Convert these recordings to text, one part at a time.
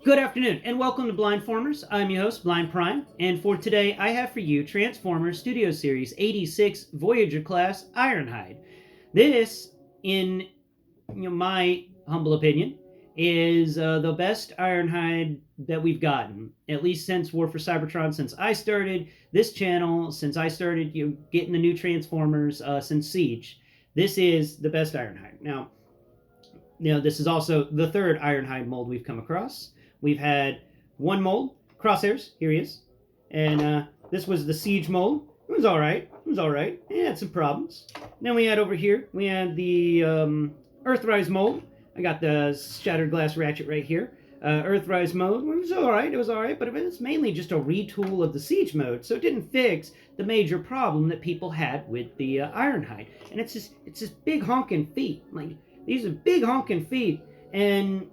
Good afternoon, and welcome to Blindformers. I'm your host, Blind Prime, and for today I have for you Transformers Studio Series 86 Voyager Class Ironhide. This, in my humble opinion, is the best Ironhide that we've gotten, at least since War for Cybertron, since I started this channel, since I started getting the new Transformers since Siege. This is the best Ironhide. Now, this is also the third Ironhide mold we've come across. We've had one mold, Crosshairs, here he is. And this was the Siege mold. It was alright. It had some problems. Then we had over here, we had the Earthrise mold. I got the Shattered Glass Ratchet right here. Earthrise mode, it was alright, but it was mainly just a retool of the Siege mode, so it didn't fix the major problem that people had with the Ironhide. And it's this big honking feet. Like, these are big honking feet, and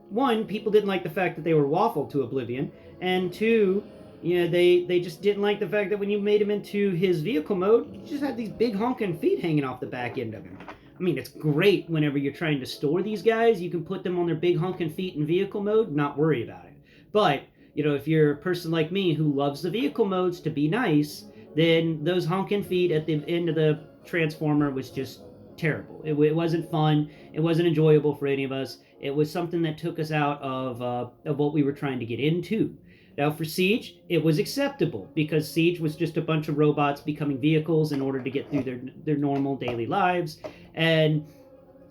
one, people didn't like the fact that they were waffled to oblivion, and two, they just didn't like the fact that when you made him into his vehicle mode, you just had these big honking feet hanging off the back end of him. I mean, it's great whenever you're trying to store these guys. You can put them on their big honking feet in vehicle mode, not worry about it. But, if you're a person like me who loves the vehicle modes to be nice, then those honking feet at the end of the Transformer was just terrible. It wasn't fun. It wasn't enjoyable for any of us. It was something that took us out of what we were trying to get into. Now, for Siege, it was acceptable because Siege was just a bunch of robots becoming vehicles in order to get through their normal daily lives, and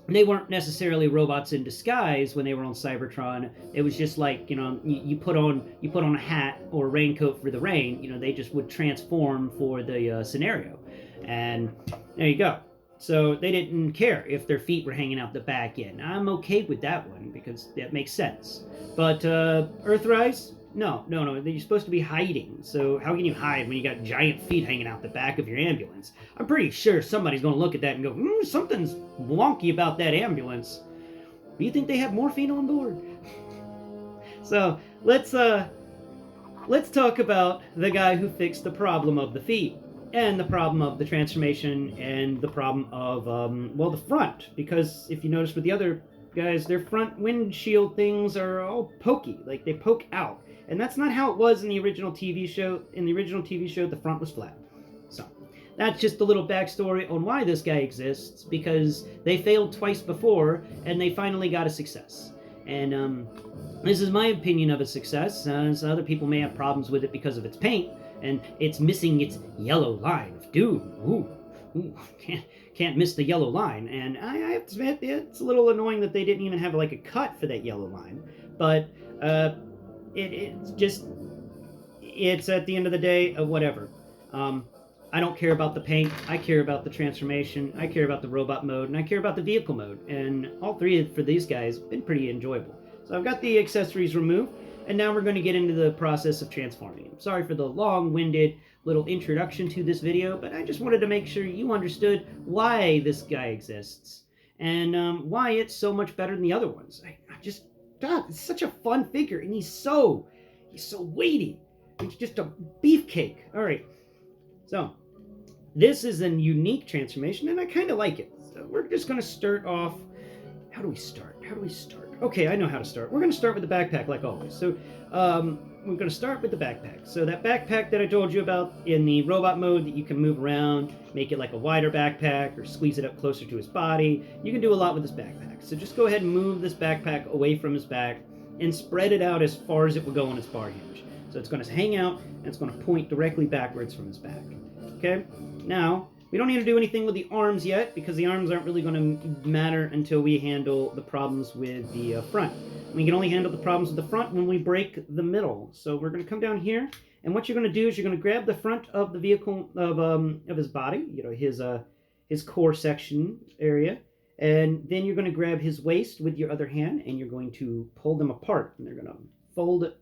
they weren't necessarily robots in disguise when they were on Cybertron. It was just like, you put on a hat or a raincoat for the rain. They just would transform for the scenario, and there you go. So they didn't care if their feet were hanging out the back end. I'm okay with that one because that makes sense. But Earthrise, no. You're supposed to be hiding. So how can you hide when you got giant feet hanging out the back of your ambulance? I'm pretty sure somebody's going to look at that and go, something's wonky about that ambulance. Do you think they have morphine on board? So let's talk about the guy who fixed the problem of the feet, and the problem of the transformation, and the problem of, the front. Because if you notice with the other guys, their front windshield things are all pokey. Like, they poke out. And that's not how it was in the original TV show. In the original TV show, the front was flat. So, that's just a little backstory on why this guy exists, because they failed twice before, and they finally got a success. And, this is my opinion of a success. So other people may have problems with it because of its paint, and it's missing its yellow line of doom. Ooh, can't miss the yellow line. And I have to admit, it's a little annoying that they didn't even have like a cut for that yellow line. But it's at the end of the day, whatever. I don't care about the paint. I care about the transformation. I care about the robot mode, and I care about the vehicle mode. And all three for these guys have been pretty enjoyable. So I've got the accessories removed, and now we're going to get into the process of transforming him. Sorry for the long-winded little introduction to this video, but I just wanted to make sure you understood why this guy exists, and why it's so much better than the other ones. God, it's such a fun figure, and he's so weighty. It's just a beefcake. All right, so this is a unique transformation, and I kind of like it. So we're just going to start off. How do we start? Okay, I know how to start. We're going to start with the backpack like always. So we're going to start with the backpack. So that backpack that I told you about in the robot mode that you can move around, make it like a wider backpack or squeeze it up closer to his body. You can do a lot with this backpack. So just go ahead and move this backpack away from his back and spread it out as far as it will go on its bar hinge. So it's going to hang out and it's going to point directly backwards from his back. Okay? Now, we don't need to do anything with the arms yet, because the arms aren't really going to matter until we handle the problems with the front. We can only handle the problems with the front when we break the middle. So we're going to come down here, and what you're going to do is you're going to grab the front of the vehicle of his body, his core section area, and then you're going to grab his waist with your other hand, and you're going to pull them apart, and they're going to fold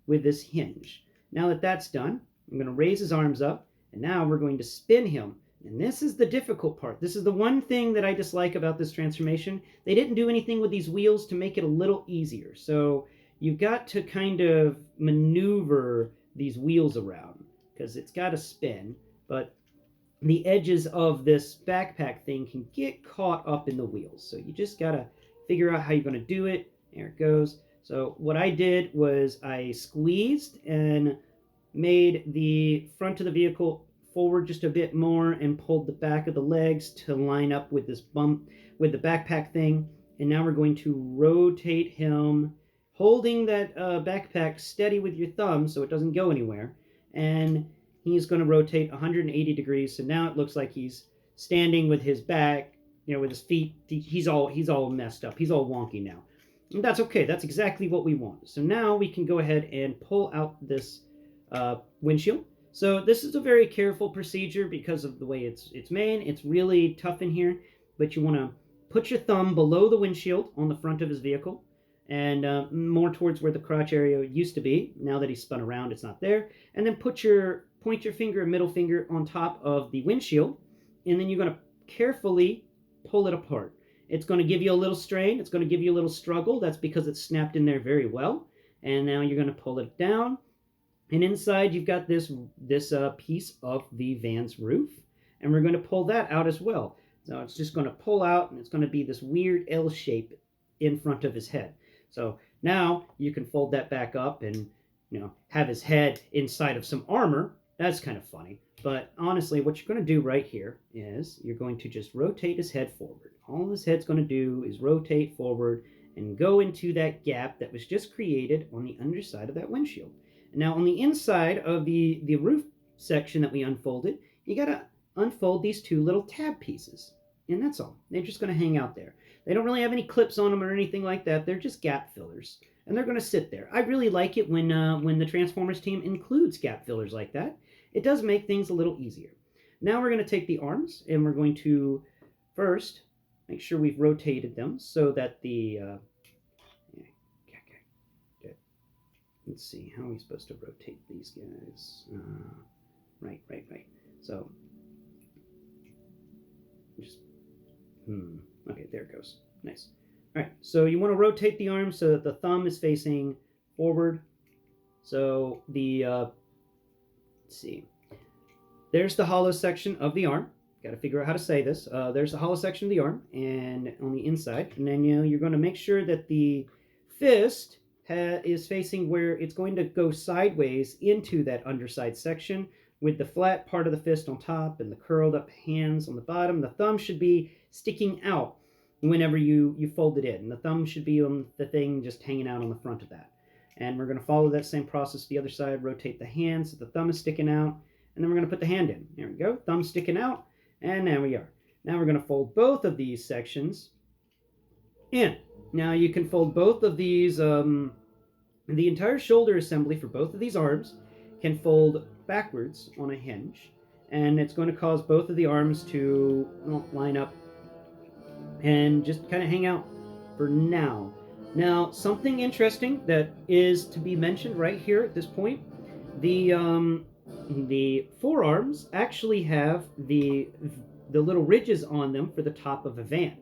with this hinge. Now that that's done, I'm going to raise his arms up, and now we're going to spin him. And this is the difficult part. This is the one thing that I dislike about this transformation. They didn't do anything with these wheels to make it a little easier. So you've got to kind of maneuver these wheels around, because it's got to spin. But the edges of this backpack thing can get caught up in the wheels. So you just got to figure out how you're going to do it. There it goes. So what I did was I squeezed and made the front of the vehicle forward just a bit more and pulled the back of the legs to line up with this bump with the backpack thing. And now we're going to rotate him, holding that backpack steady with your thumb so it doesn't go anywhere. And he's going to rotate 180 degrees. So now it looks like he's standing with his back, with his feet. He's all messed up. He's all wonky now. And that's okay. That's exactly what we want. So now we can go ahead and pull out this windshield. So this is a very careful procedure because of the way it's made. It's really tough in here, but you want to put your thumb below the windshield on the front of his vehicle and more towards where the crotch area used to be. Now that he's spun around, it's not there. And then point your finger and middle finger on top of the windshield, and then you're going to carefully pull it apart. It's going to give you a little strain. It's going to give you a little struggle. That's because it's snapped in there very well. And now you're going to pull it down. And inside you've got this piece of the van's roof. And we're going to pull that out as well. So it's just going to pull out, and it's going to be this weird L shape in front of his head. So now you can fold that back up and have his head inside of some armor. That's kind of funny. But honestly, what you're going to do right here is you're going to just rotate his head forward. All his head's going to do is rotate forward and go into that gap that was just created on the underside of that windshield. And now on the inside of the roof section that we unfolded, you got to unfold these two little tab pieces. And that's all. They're just going to hang out there. They don't really have any clips on them or anything like that. They're just gap fillers. And they're going to sit there. I really like it when the Transformers team includes gap fillers like that. It does make things a little easier. Now we're going to take the arms, and we're going to first make sure we've rotated them so that the... let's see, how are we supposed to rotate these guys? Right. So, just... Okay, there it goes. Nice. All right, so you want to rotate the arm so that the thumb is facing forward. So the, let's see. There's the hollow section of the arm. Got to figure out how to say this. There's the hollow section of the arm, and on the inside. And then you're going to make sure that the fist is facing where it's going to go sideways into that underside section with the flat part of the fist on top and the curled up hands on the bottom. The thumb should be sticking out whenever you fold it in. And the thumb should be on the thing just hanging out on the front of that. And we're going to follow that same process to the other side. Rotate the hand so the thumb is sticking out. And then we're going to put the hand in. There we go. Thumb sticking out. And there we are. Now we're going to fold both of these sections in. Now you can fold both of these, the entire shoulder assembly for both of these arms can fold backwards on a hinge. And it's going to cause both of the arms to line up and just kind of hang out for now. Now, something interesting that is to be mentioned right here at this point, the forearms actually have the little ridges on them for the top of a van.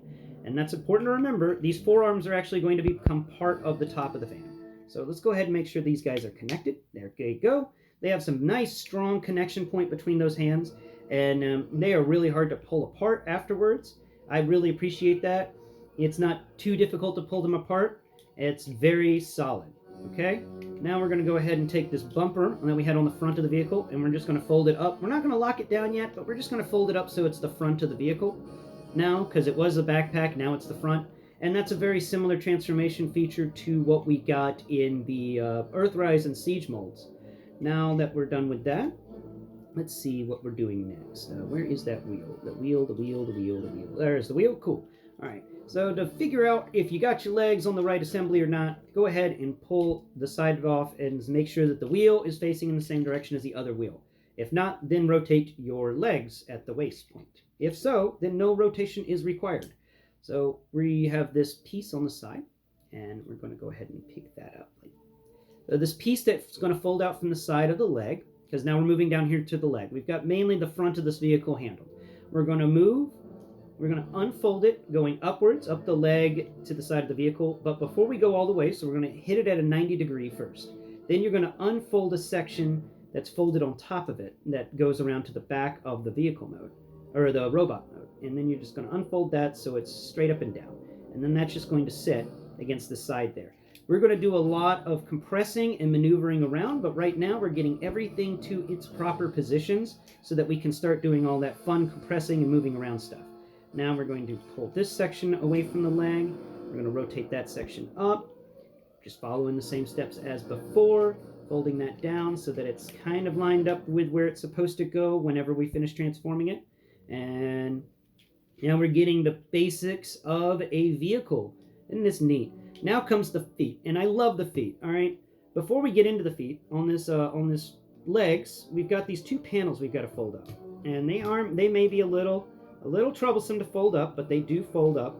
And that's important to remember. These forearms are actually going to become part of the top of the van. So let's go ahead and make sure these guys are connected. There they go. They have some nice, strong connection point between those hands, and they are really hard to pull apart afterwards. I really appreciate that. It's not too difficult to pull them apart. It's very solid. Okay? Now we're going to go ahead and take this bumper that we had on the front of the vehicle, and we're just going to fold it up. We're not going to lock it down yet, but we're just going to fold it up so it's the front of the vehicle now, because it was a backpack, now it's the front. And that's a very similar transformation feature to what we got in the Earthrise and Siege molds. Now that we're done with that, let's see what we're doing next. Where is that wheel? The wheel. There's the wheel. Cool. All right. So to figure out if you got your legs on the right assembly or not, go ahead and pull the side off and make sure that the wheel is facing in the same direction as the other wheel. If not, then rotate your legs at the waist point. If so, then no rotation is required. So we have this piece on the side, and we're going to go ahead and pick that up. So this piece that's going to fold out from the side of the leg, because now we're moving down here to the leg. We've got mainly the front of this vehicle handled. We're going to unfold it going upwards, up the leg to the side of the vehicle, but before we go all the way, so we're going to hit it at a 90 degree first. Then you're going to unfold a section that's folded on top of it that goes around to the back of the vehicle mode, or the robot mode. And then you're just going to unfold that so it's straight up and down. And then that's just going to sit against the side there. We're going to do a lot of compressing and maneuvering around, but right now we're getting everything to its proper positions so that we can start doing all that fun compressing and moving around stuff. Now we're going to pull this section away from the leg. We're going to rotate that section up, just following the same steps as before, folding that down so that it's kind of lined up with where it's supposed to go whenever we finish transforming it. And now we're getting the basics of a vehicle. Isn't this neat? Now comes the feet, and I love the feet. All right. Before we get into the feet, on this legs, we've got these two panels we've got to fold up, and they may be a little troublesome to fold up, but they do fold up.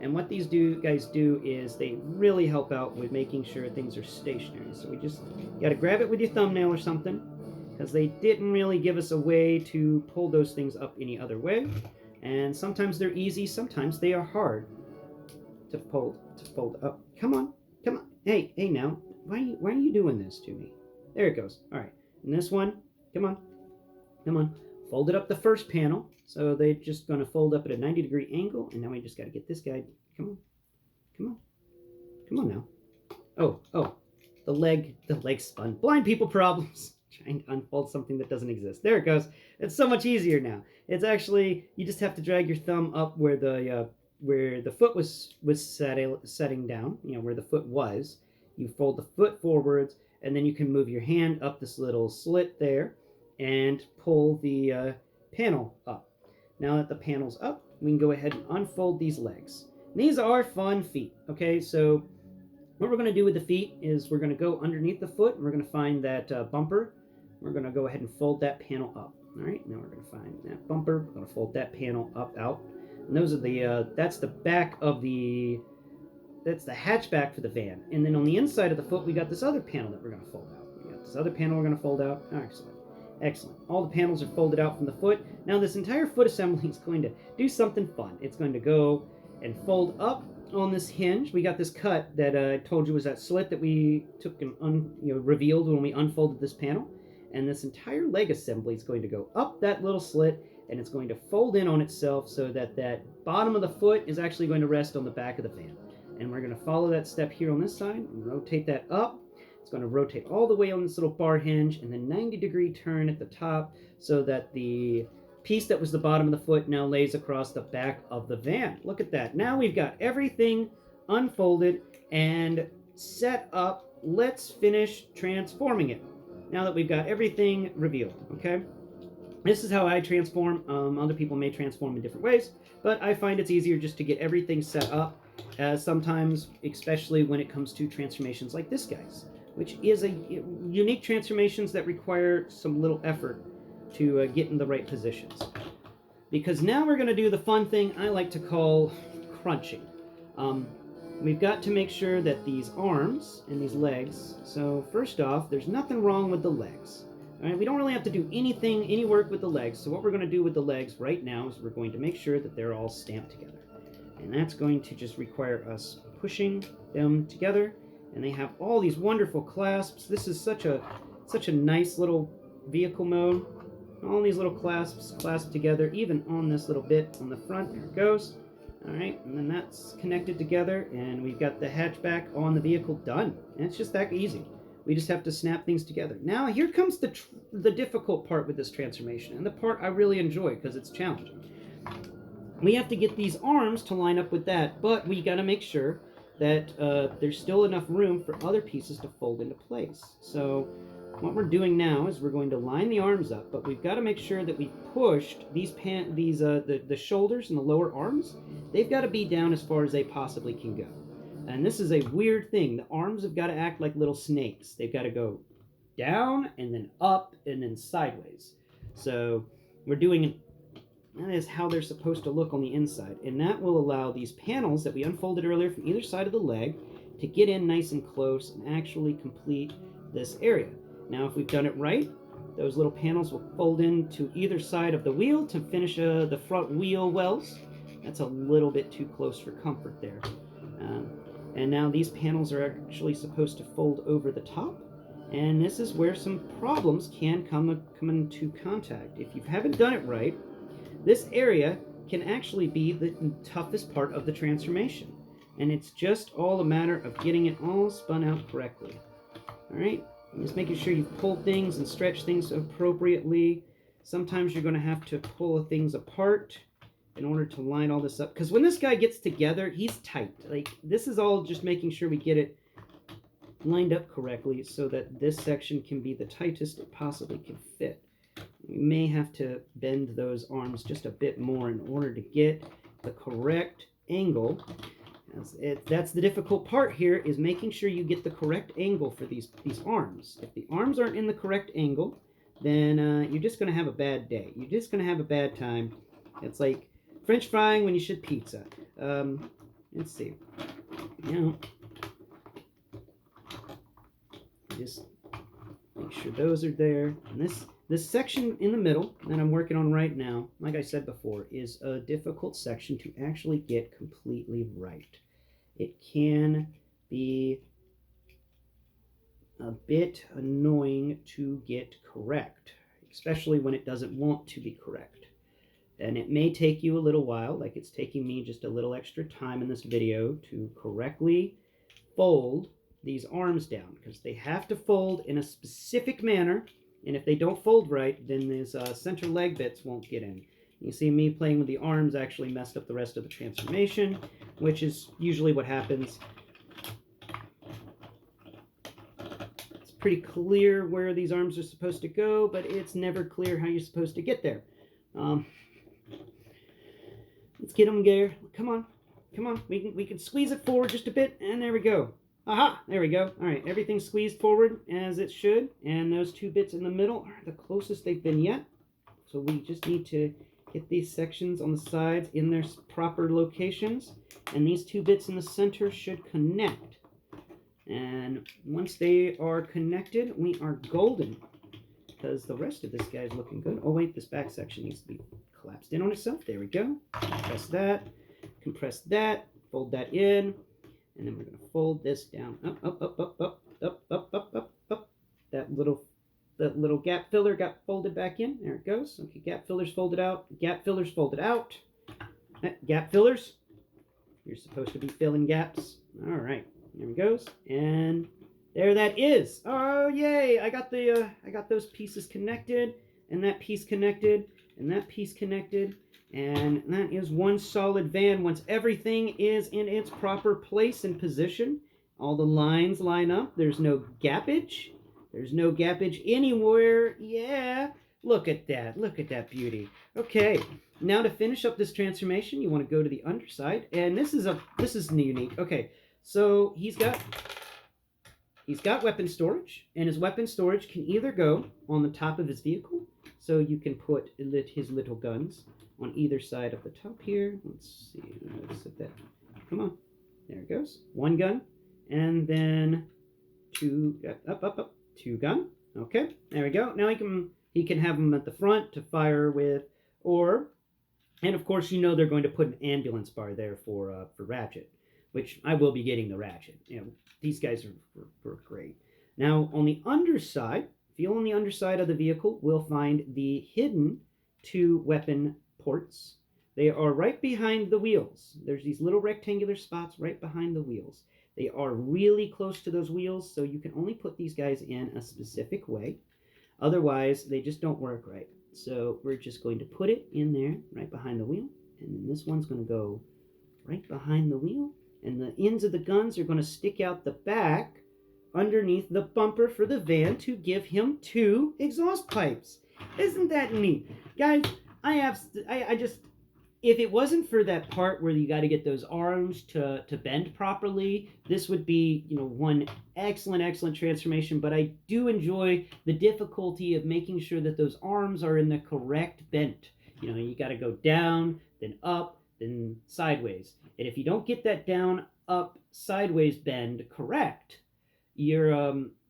And what these guys do is they really help out with making sure things are stationary. So we just got to grab it with your thumbnail or something, because they didn't really give us a way to pull those things up any other way. And sometimes they're easy, sometimes they are hard to fold up. Come on. Hey now. Why are you doing this to me? There it goes. All right. And this one, come on. Fold it up the first panel. So they're just going to fold up at a 90-degree angle. And now we just got to get this guy. Come on now. Oh, the leg spun. Blind people problems. Trying to unfold something that doesn't exist. There it goes. It's so much easier now. It's actually, you just have to drag your thumb up where the foot was setting down, where the foot was. You fold the foot forwards, and then you can move your hand up this little slit there and pull the panel up. Now that the panel's up, we can go ahead and unfold these legs. And these are fun feet, okay? So what we're going to do with the feet is we're going to go underneath the foot, and we're going to find that bumper. We're going to go ahead and fold that panel up. All right, now we're going to find that bumper. We're going to fold that panel out. And those are that's the back of that's the hatchback for the van. And then on the inside of the foot, we got this other panel that we're going to fold out. We got this other panel we're going to fold out. Oh, excellent. All the panels are folded out from the foot. Now this entire foot assembly is going to do something fun. It's going to go and fold up on this hinge. We got this cut that I told you was that slit that we took and revealed when we unfolded this panel. And this entire leg assembly is going to go up that little slit, and it's going to fold in on itself so that that bottom of the foot is actually going to rest on the back of the van. And we're going to follow that step here on this side and rotate that up. It's going to rotate all the way on this little bar hinge and then 90-degree turn at the top so that the piece that was the bottom of the foot now lays across the back of the van. Look at that. Now we've got everything unfolded and set up. Let's finish transforming it. Now that we've got everything revealed, okay? This is how I transform. Other people may transform in different ways, but I find it's easier just to get everything set up, sometimes, especially when it comes to transformations like this guy's, which is a unique transformations that require some little effort to get in the right positions. Because now we're going to do the fun thing I like to call crunching. We've got to make sure that these arms and these legs, so first off, there's nothing wrong with the legs. All right, we don't really have to do any work with the legs. So what we're going to do with the legs right now is we're going to make sure that they're all stamped together. And that's going to just require us pushing them together. And they have all these wonderful clasps. This is such a nice little vehicle mode. All these little clasps clasp together, even on this little bit on the front. There it goes. All right, and then that's connected together, and we've got the hatchback on the vehicle done. And it's just that easy. We just have to snap things together. Now, here comes the difficult part with this transformation, and the part I really enjoy because it's challenging. We have to get these arms to line up with that, but we got to make sure that there's still enough room for other pieces to fold into place. So what we're doing now is we're going to line the arms up, but we've got to make sure that we've pushed the shoulders and the lower arms. They've got to be down as far as they possibly can go. And this is a weird thing. The arms have got to act like little snakes. They've got to go down and then up and then sideways. So we're doing that is how they're supposed to look on the inside. And that will allow these panels that we unfolded earlier from either side of the leg to get in nice and close and actually complete this area. Now, if we've done it right, those little panels will fold into either side of the wheel to finish the front wheel wells. That's a little bit too close for comfort there. And now these panels are actually supposed to fold over the top. And this is where some problems can come into contact. If you haven't done it right, this area can actually be the toughest part of the transformation. and it's just all a matter of getting it all spun out correctly. All right, and just making sure you pull things and stretch things appropriately. Sometimes you're going to have to pull things apart in order to line all this up, because when this guy gets together, he's tight. Like, this is all just making sure we get it lined up correctly so that this section can be the tightest it possibly can fit. We may have to bend those arms just a bit more in order to get the correct angle. That's the difficult part here, is making sure you get the correct angle for these arms. If the arms aren't in the correct angle, then you're just going to have a bad day. You're just going to have a bad time. It's like French frying when you should pizza. Let's see. Just make sure those are there. And this section in the middle that I'm working on right now, like I said before, is a difficult section to actually get completely right. It can be a bit annoying to get correct, especially when it doesn't want to be correct. And it may take you a little while, like it's taking me just a little extra time in this video to correctly fold these arms down, because they have to fold in a specific manner, and if they don't fold right, then these center leg bits won't get in. You see me playing with the arms actually messed up the rest of the transformation, which is usually what happens. It's pretty clear where these arms are supposed to go, but it's never clear how you're supposed to get there. Let's get them there. Come on. Come on. We can squeeze it forward just a bit, and there we go. Aha! There we go. All right, everything's squeezed forward as it should, and those two bits in the middle are the closest they've been yet. So we just need to get these sections on the sides in their proper locations, and these two bits in the center should connect. And once they are connected, we are golden, because the rest of this guy's looking good. Oh wait, this back section needs to be collapsed in on itself. There we go. Press that, compress that, fold that in, and then we're going to fold this down. Up, up, up, up, up, up, up, up, up, up. That little gap filler got folded back in. There it goes. Okay, gap fillers folded out. Gap fillers folded out. Gap fillers. You're supposed to be filling gaps. All right, there it goes. And there that is. Oh yay! I got those pieces connected, and that piece connected, and that piece connected, and that is one solid van. Once everything is in its proper place and position, all the lines line up. There's no gappage. There's no gappage anywhere. Yeah. Look at that. Look at that beauty. Okay. Now to finish up this transformation, you want to go to the underside, and this is unique. Okay. So he's got weapon storage, and his weapon storage can either go on the top of his vehicle, so you can put his little guns on either side of the top here. Let's see. Let's set that. Come on. There it goes. One gun, and then two. Up. Two gun. Okay. There we go. Now he can have them at the front to fire with, and of course they're going to put an ambulance bar there for Ratchet, which I will be getting the Ratchet. These guys are great. Now on the underside, feel on the underside of the vehicle, we'll find the hidden two weapon ports. They are right behind the wheels. There's these little rectangular spots right behind the wheels. They are really close to those wheels, so you can only put these guys in a specific way. Otherwise, they just don't work right. So we're just going to put it in there right behind the wheel, and then this one's going to go right behind the wheel, and the ends of the guns are going to stick out the back underneath the bumper for the van to give him two exhaust pipes. Isn't that neat? Guys, I just, if it wasn't for that part where you got to get those arms to bend properly, this would be, one excellent transformation. But I do enjoy the difficulty of making sure that those arms are in the correct bent. You got to go down, then up, then sideways. And if you don't get that down, up, sideways bend correct, you're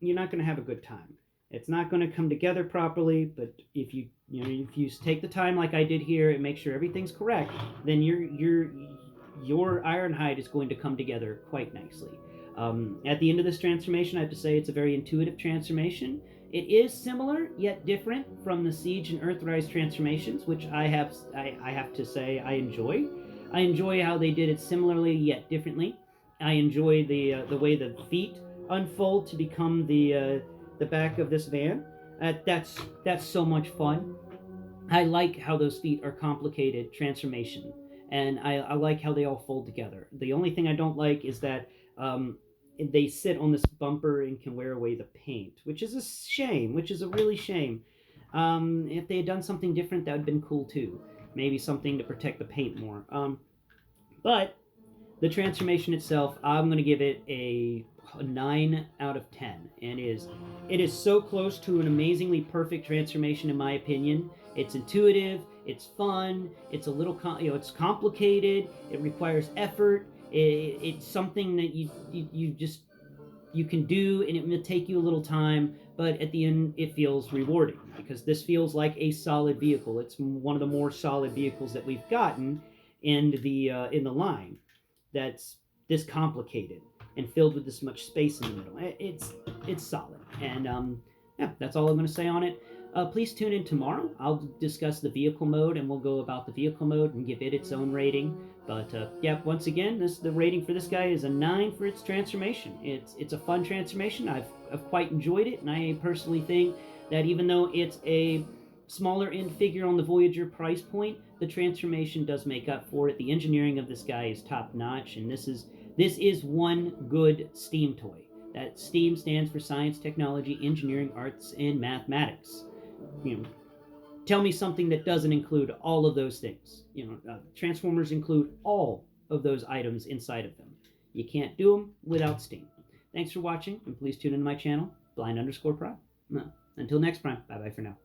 not going to have a good time. It's not going to come together properly. But if you take the time like I did here and make sure everything's correct, then your Ironhide is going to come together quite nicely. At the end of this transformation, I have to say it's a very intuitive transformation. It is similar yet different from the Siege and Earthrise transformations, which I have to say I enjoy. I enjoy how they did it similarly yet differently. I enjoy the way the feet unfold to become the back of this van. That's so much fun. I like how those feet are complicated transformation, and I like how they all fold together. The only thing I don't like is that um, they sit on this bumper and can wear away the paint, which is a shame. Which is a really shame. If they had done something different, that would have been cool too. Maybe something to protect the paint more. But the transformation itself, I'm going to give it a 9 out of 10. And it is so close to an amazingly perfect transformation in my opinion. It's intuitive, it's fun, it's a little it's complicated, it requires effort. It's something that you just you can do, and it will take you a little time, but at the end it feels rewarding because this feels like a solid vehicle. It's one of the more solid vehicles that we've gotten in the line that's this complicated and filled with this much space in the middle. It's solid, and yeah, that's all I'm going to say on it. Please tune in tomorrow. I'll discuss the vehicle mode, and we'll go about the vehicle mode and give it its own rating. But yeah, once again, the rating for this guy is a 9 for its transformation. It's a fun transformation. I've quite enjoyed it, and I personally think that even though it's a smaller end figure on the Voyager price point, the transformation does make up for it. The engineering of this guy is top notch, and this is one good STEAM toy. That STEAM stands for science, technology, engineering, arts, and mathematics. You know, tell me something that doesn't include all of those things. Transformers include all of those items inside of them. You can't do them without STEAM. Thanks for watching, and please tune into my channel, blind_prime. Until next prime, bye bye for now.